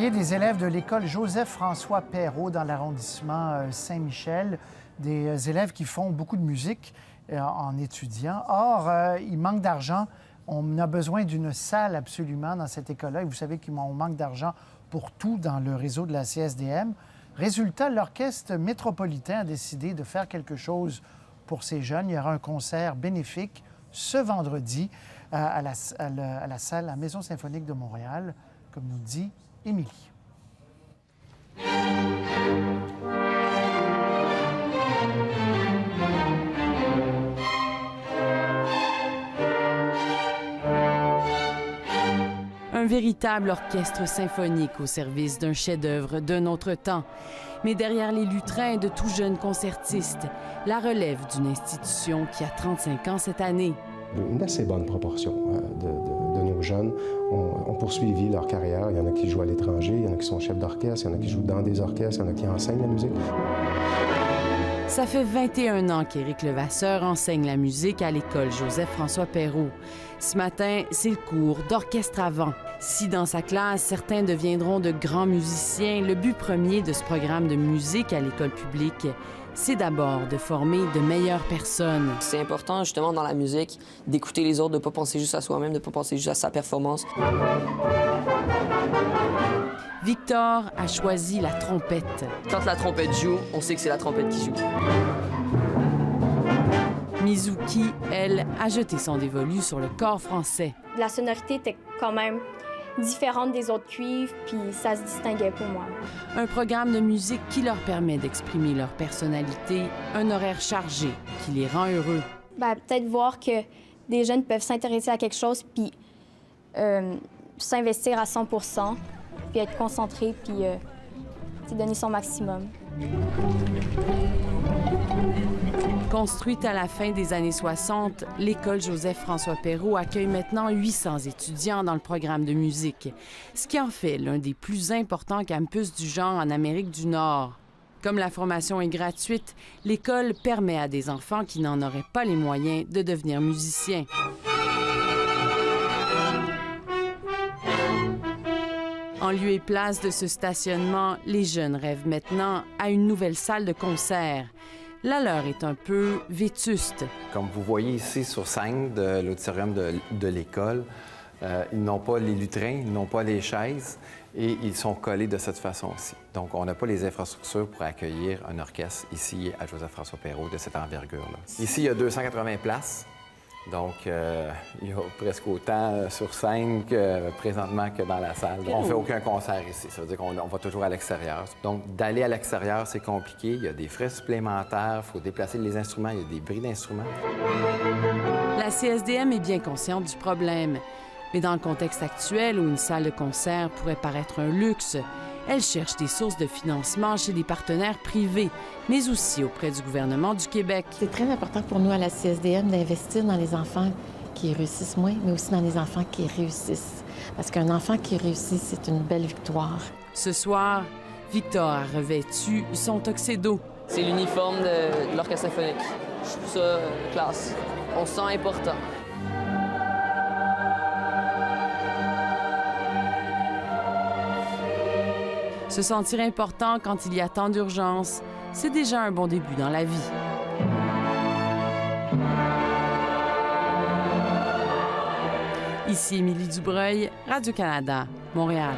courrier des élèves de l'école Joseph-François Perrault dans l'arrondissement Saint-Michel, des élèves qui font beaucoup de musique en étudiant. Or, il manque d'argent. On a besoin d'une salle absolument dans cette école-là. Et vous savez qu'on manque d'argent pour tout dans le réseau de la CSDM. Résultat, l'Orchestre métropolitain a décidé de faire quelque chose pour ces jeunes. Il y aura un concert bénéfique ce vendredi à la salle, la Maison symphonique de Montréal, comme nous dit Émilie. Un véritable orchestre symphonique au service d'un chef-d'œuvre d'un autre temps. Mais derrière les lutrins de tout jeunes concertistes, la relève d'une institution qui a 35 ans cette année. Une assez bonne proportion de nos jeunes ont poursuivi leur carrière. Il y en a qui jouent à l'étranger, il y en a qui sont chefs d'orchestre, il y en a qui jouent dans des orchestres, il y en a qui enseignent la musique. Ça fait 21 ans qu'Éric Levasseur enseigne la musique à l'école Joseph-François Perrault. Ce matin, c'est le cours d'orchestre à vent. Si dans sa classe, certains deviendront de grands musiciens, le but premier de ce programme de musique à l'école publique, c'est d'abord de former de meilleures personnes. C'est important, justement, dans la musique, d'écouter les autres, de ne pas penser juste à soi-même, de ne pas penser juste à sa performance. Victor a choisi la trompette. Quand la trompette joue, on sait que c'est la trompette qui joue. Mizuki, elle, a jeté son dévolu sur le corps français. La sonorité était quand même différente des autres cuivres, puis ça se distinguait pour moi. Un programme de musique qui leur permet d'exprimer leur personnalité, un horaire chargé qui les rend heureux. Peut-être voir que des jeunes peuvent s'intéresser à quelque chose, puis s'investir à 100 %, puis être concentré, puis donner son maximum. Construite à la fin des années 60, l'école Joseph-François Perrault accueille maintenant 800 étudiants dans le programme de musique, ce qui en fait l'un des plus importants campus du genre en Amérique du Nord. Comme la formation est gratuite, l'école permet à des enfants qui n'en auraient pas les moyens de devenir musiciens. En lieu et place de ce stationnement, les jeunes rêvent maintenant à une nouvelle salle de concert. La leur est un peu vétuste. Comme vous voyez ici sur scène de l'auditorium de l'école, ils n'ont pas les lutrins, ils n'ont pas les chaises et ils sont collés de cette façon-ci. Donc, on n'a pas les infrastructures pour accueillir un orchestre ici à Joseph-François Perrault de cette envergure-là. Ici, il y a 280 places. Donc, il y a presque autant sur scène présentement que dans la salle. On ne fait aucun concert ici. Ça veut dire qu'on va toujours à l'extérieur. Donc, d'aller à l'extérieur, c'est compliqué. Il y a des frais supplémentaires. Il faut déplacer les instruments. Il y a des bris d'instruments. La CSDM est bien consciente du problème. Mais dans le contexte actuel où une salle de concert pourrait paraître un luxe, elle cherche des sources de financement chez des partenaires privés, mais aussi auprès du gouvernement du Québec. C'est très important pour nous à la CSDM d'investir dans les enfants qui réussissent moins, mais aussi dans les enfants qui réussissent. Parce qu'un enfant qui réussit, c'est une belle victoire. Ce soir, Victor a revêtu son tuxedo. C'est l'uniforme de l'orchestre symphonique. Je trouve ça classe. On se sent important. Se sentir important quand il y a tant d'urgence, c'est déjà un bon début dans la vie. Ici Émilie Dubreuil, Radio-Canada, Montréal.